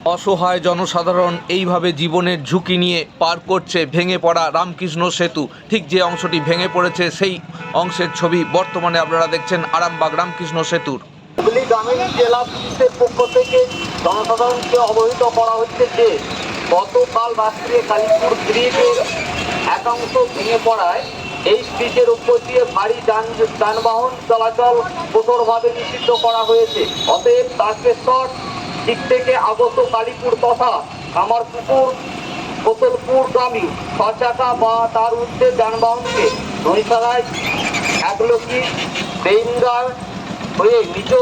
অসহায় জনসাধারণ এইভাবে জীবনের ঝুঁকি নিয়ে পার করছে ভেঙে পড়া রামকৃষ্ণ সেতু। ঠিক যে অংশটি ভেঙে পড়েছে সেই অংশের ছবি বর্তমানে আপনারা দেখছেন আরামবাগ রামকৃষ্ণ সেতুর। হুগলি গ্রামীণ জেলা পুলিশের পক্ষ থেকে জনসাধারণকে অবহিত করা হচ্ছে যে গতকাল রাত্রে কালীপুর ব্রিজের একাংশ ভেঙে পড়ায় এই ব্রিজের উপর দিয়ে ভারী যানবাহন চলাচল কঠোরভাবে নিষিদ্ধ করা হয়েছে। অতএব তারকেশ্বর দিক থেকে আগত কালীপুর তথা কামারপুকুর কোতলপুরগামী ছচাকা বা তার ঊর্ধ্বে যানবাহনকে নৈশালায় একলক্ষী বেইনগার হয়ে নিজ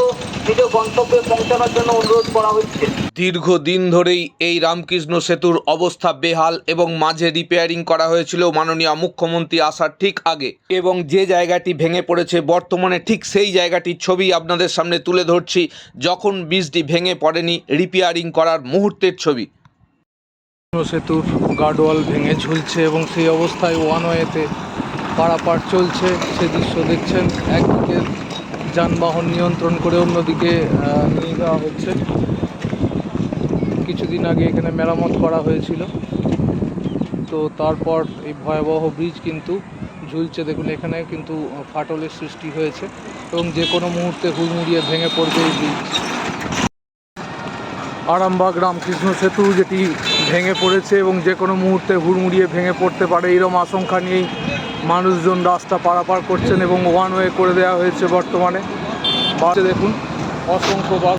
গন্তব্যে পৌঁছানোর জন্য অনুরোধ করা হচ্ছে। দীর্ঘদিন ধরেই এই রামকৃষ্ণ সেতুর অবস্থা বেহাল এবং মাঝে রিপেয়ারিং করা হয়েছিল মাননীয় মুখ্যমন্ত্রী আসার ঠিক আগে, এবং যে জায়গাটি ভেঙে পড়েছে বর্তমানে ঠিক সেই জায়গাটির ছবি আপনাদের সামনে তুলে ধরছি যখন ব্রিজটি ভেঙে পড়েনি, রিপেয়ারিং করার মুহূর্তের ছবি। সেতুর গার্ডওয়াল ভেঙে ঝুলছে এবং সেই অবস্থায় ওয়ান ওয়েতে পারাপার চলছে, সে দৃশ্য দেখছেন। একদিকে যানবাহন নিয়ন্ত্রণ করে অন্যদিকে নিয়ে যাওয়া হচ্ছে। কিছুদিন আগে এখানে মেরামত করা হয়েছিল, তো তারপর এই ভয়াবহ ব্রিজ কিন্তু ঝুলছে। দেখুন এখানে কিন্তু ফাটলের সৃষ্টি হয়েছে এবং যে কোনো মুহূর্তে হুড়মুড়িয়ে ভেঙে পড়বে এই ব্রিজ। আরামবাগ রামকৃষ্ণ সেতু যেটি ভেঙে পড়েছে এবং যে কোনো মুহূর্তে হুড়মুড়িয়ে ভেঙে পড়তে পারে, এরকম আশঙ্কা নিয়েই মানুষজন রাস্তা পারাপার করছেন এবং ওয়ান ওয়ে করে দেওয়া হয়েছে বর্তমানে। বাসে দেখুন অসংখ্য বাস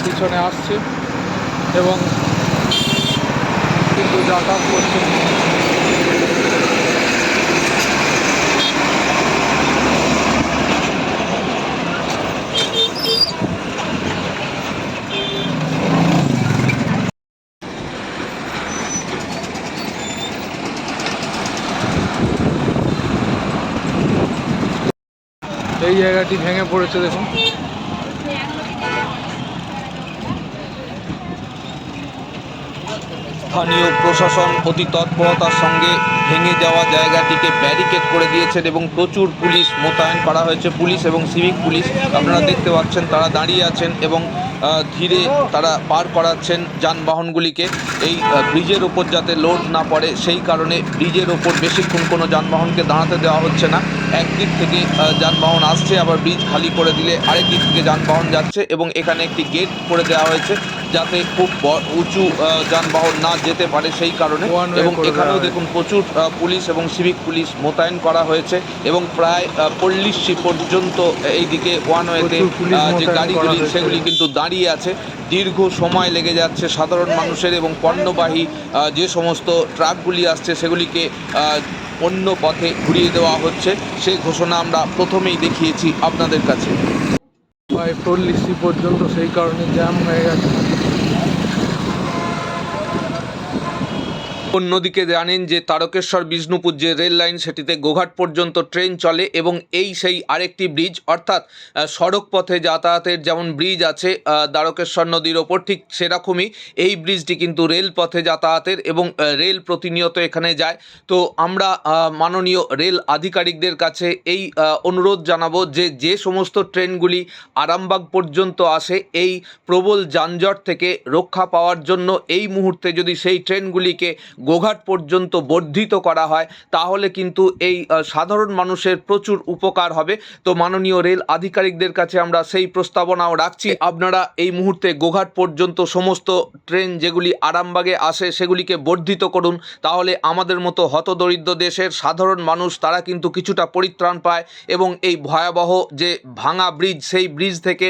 পিছনে আসছে এবং কিন্তু যাতায়াত করছে। এই জায়গাটি ভেঙে পড়েছে দেখুন। স্থানীয় প্রশাসন অতি তৎপরতার সঙ্গে ভেঙে যাওয়া জায়গাটিকে ব্যারিকেড করে দিয়েছেন এবং প্রচুর পুলিশ মোতায়েন করা হয়েছে। পুলিশ এবং সিভিক পুলিশ আপনারা দেখতে পাচ্ছেন, তারা দাঁড়িয়ে আছেন এবং ধীরে তারা পার করাচ্ছেন যানবাহনগুলিকে। এই ব্রিজের ওপর যাতে লোড না পড়ে সেই কারণে ব্রিজের ওপর বেশিক্ষণ কোনো যানবাহনকে দাঁড়াতে দেওয়া হচ্ছে না। একদিক থেকে যানবাহন আসছে, আবার ব্রিজ খালি করে দিলে আরেক দিক থেকে যানবাহন যাচ্ছে এবং এখানে একটি গেট করে দেওয়া হয়েছে যাতে খুব উঁচু যানবাহন না যেতে পারে সেই কারণে। এবং এখানেও দেখুন প্রচুর পুলিশ এবং সিভিক পুলিশ মোতায়েন করা হয়েছে এবং প্রায় 40টি পর্যন্ত এইদিকে ওয়ান ওয়েতে যে গাড়িগুলি সেগুলি কিন্তু দাঁড়িয়ে আছে। দীর্ঘ সময় লেগে যাচ্ছে সাধারণ মানুষের এবং পণ্যবাহী যে সমস্ত ট্রাকগুলি আসছে সেগুলিকে অন্য পথে ঘুরিয়ে দেওয়া হচ্ছে। সেই ঘোষণা আমরা প্রথমেই দেখিয়েছি আপনাদের কাছে। প্রায় 40টি পর্যন্ত সেই কারণে জ্যাম হয়ে গেছে। অন্যদিকে জানেন যে তারকেশ্বর বিষ্ণুপুর যে রেল লাইন সেটিতে গোঘাট পর্যন্ত ট্রেন চলে এবং এই সেই আরেকটি ব্রিজ, অর্থাৎ সড়ক পথে যাতায়াতের যেমন ব্রিজ আছে দ্বারকেশ্বর নদীর ওপর, ঠিক সেরকমই এই ব্রিজটি কিন্তু রেল পথে যাতায়াতের এবং রেল প্রতিনিয়ত এখানে যায়। তো আমরা মাননীয় রেল আধিকারিকদের কাছে এই অনুরোধ জানাবো যে যে সমস্ত ট্রেনগুলি আরামবাগ পর্যন্ত আসে এই প্রবল যানজট থেকে রক্ষা পাওয়ার জন্য এই মুহূর্তে যদি সেই ট্রেনগুলিকে গোঘাট পর্যন্ত বর্ধিত করা হয় তাহলে কিন্তু এই সাধারণ মানুষের প্রচুর উপকার হবে। তো মাননীয় রেল আধিকারিকদের কাছে আমরা সেই প্রস্তাবনাও রাখছি, আপনারা এই মুহূর্তে গোঘাট পর্যন্ত সমস্ত ট্রেন যেগুলি আরামবাগে আসে সেগুলিকে বর্ধিত করুন। তাহলে আমাদের মতো হতদরিদ্র দেশের সাধারণ মানুষ তারা কিন্তু কিছুটা পরিত্রাণ পায় এবং এই ভয়াবহ যে ভাঙা ব্রিজ সেই ব্রিজ থেকে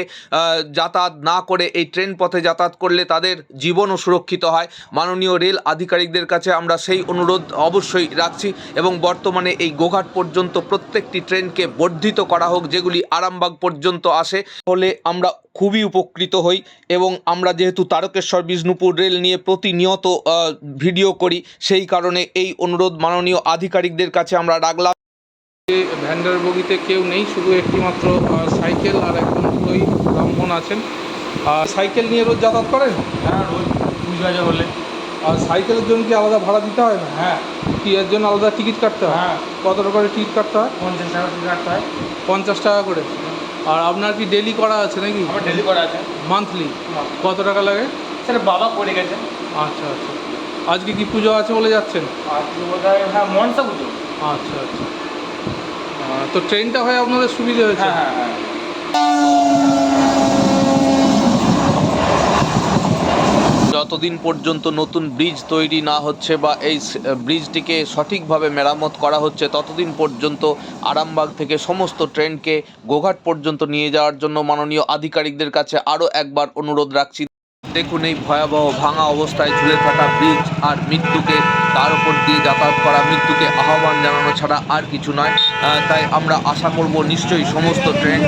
যাতায়াত না করে এই ট্রেন পথে যাতায়াত করলে তাদের জীবনও সুরক্ষিত হয়। মাননীয় রেল আধিকারিকদের কাছে আমরা সেই অনুরোধ অবশ্যই রাখছি এবং বর্তমানে এই গোঘাট পর্যন্ত প্রত্যেকটি ট্রেনকে বর্ধিত করা হোক যেগুলি আরামবাগ পর্যন্ত আসে, হলে আমরা খুবই উপকৃত হই। এবং আমরা যেহেতু তারকেশ্বর বিষ্ণুপুর রেল নিয়ে প্রতিনিয়ত ভিডিও করি সেই কারণে এই অনুরোধ মাননীয় আধিকারিকদের কাছে আমরা রাখলাম। ভ্যান্ডার বগিতে কেউ নেই, শুধু একটি মাত্র সাইকেল আর একজন ওই ব্রাহ্মণ আছেন। সাইকেল নিয়ে রোজ যাতায়াত করেন? হ্যাঁ, রোজ পুজো হলে। আর সাইকেলের জন্য কি আলাদা ভাড়া দিতে হয় না? হ্যাঁ। কি এর জন্য আলাদা টিকিট কাটতে হয়? হ্যাঁ। কত টাকা করে টিকিট কাটতে হয়? 50 টাকা টিকিট কাটতে হয়। 50 টাকা করে। আর আপনার কি ডেলি করা আছে নাকি? আমার ডেলি করা আছে। মান্থলি কত টাকা লাগে? সেটা বাবা করে গেছে। আচ্ছা আচ্ছা, আজকে কি পুজো আছে বলে যাচ্ছেন? আজকে বোধহয় হ্যাঁ মনসা পুজো। আচ্ছা আচ্ছা, তো ট্রেনটা হয়ে আপনাদের সুবিধা হয়েছে? হ্যাঁ হ্যাঁ হ্যাঁ। যতদিন পর্যন্ত নতুন ব্রিজ তৈরি না হচ্ছে বা এই ব্রিজটিকে সঠিকভাবে মেরামত করা হচ্ছে ততদিন পর্যন্ত আরামবাগ থেকে সমস্ত ট্রেনকে গোঘাট পর্যন্ত নিয়ে যাওয়ার জন্য মাননীয় আধিকারিকদের কাছে আরও একবার অনুরোধ রাখছি। দেখুন এই ভয়াবহ ভাঙা অবস্থায় ঝুলে থাকা ব্রিজ আর মৃত্যুকে, তার উপর দিয়ে যাতায়াত করা মৃত্যুকে আহ্বান জানানো ছাড়া আর কিছু নয়। তাই আমরা আশা করব নিশ্চয়ই সমস্ত ট্রেন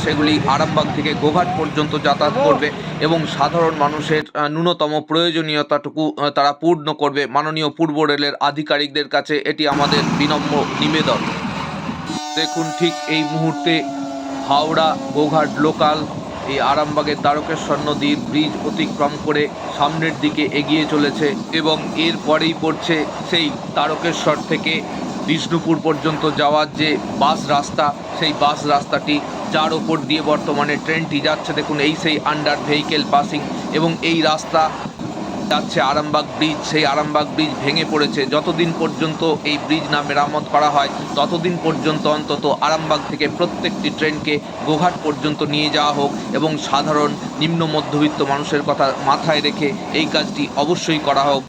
সেগুলি আরামবাগ থেকে গোঘাট পর্যন্ত যাতায়াত করবে এবং সাধারণ মানুষের ন্যূনতম প্রয়োজনীয়তাটুকু তারা পূর্ণ করবে। মাননীয় পূর্ব রেলের আধিকারিকদের কাছে এটি আমাদের বিনম্র নিবেদন। দেখুন ঠিক এই মুহূর্তে হাওড়া গোঘাট লোকাল এই আরামবাগের দ্বারকেশ্বর নদীর ব্রিজ অতিক্রম করে সামনের দিকে এগিয়ে চলেছে এবং এরপরেই পড়ছে সেই দ্বারকেশ্বর থেকে বিষ্ণুপুর পর্যন্ত যাওয়ার যে বাস রাস্তা, সেই বাস রাস্তাটি যার ওপর দিয়ে বর্তমানে ট্রেনটি যাচ্ছে। দেখুন এই সেই আন্ডার ভেহিকেল পাসিং এবং এই রাস্তা যাচ্ছে আরামবাগ ব্রিজ। সেই আরামবাগ ব্রিজ ভেঙে পড়েছে। যতদিন পর্যন্ত এই ব্রিজ না মেরামত করা হয় ততদিন পর্যন্ত অন্তত আরামবাগ থেকে প্রত্যেকটি ট্রেনকে গোঘাট পর্যন্ত নিয়ে যাওয়া হোক এবং সাধারণ নিম্ন মধ্যবিত্ত মানুষের কথা মাথায় রেখে এই কাজটি অবশ্যই করা হোক।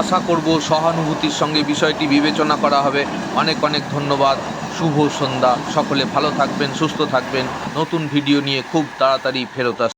আশা করব সহানুভূতির সঙ্গে বিষয়টি বিবেচনা করা হবে। অনেক অনেক ধন্যবাদ। শুভ সন্ধ্যা। সকলে ভালো থাকবেন, সুস্থ থাকবেন। নতুন ভিডিও নিয়ে খুব তাড়াতাড়ি ফেরত আসবে।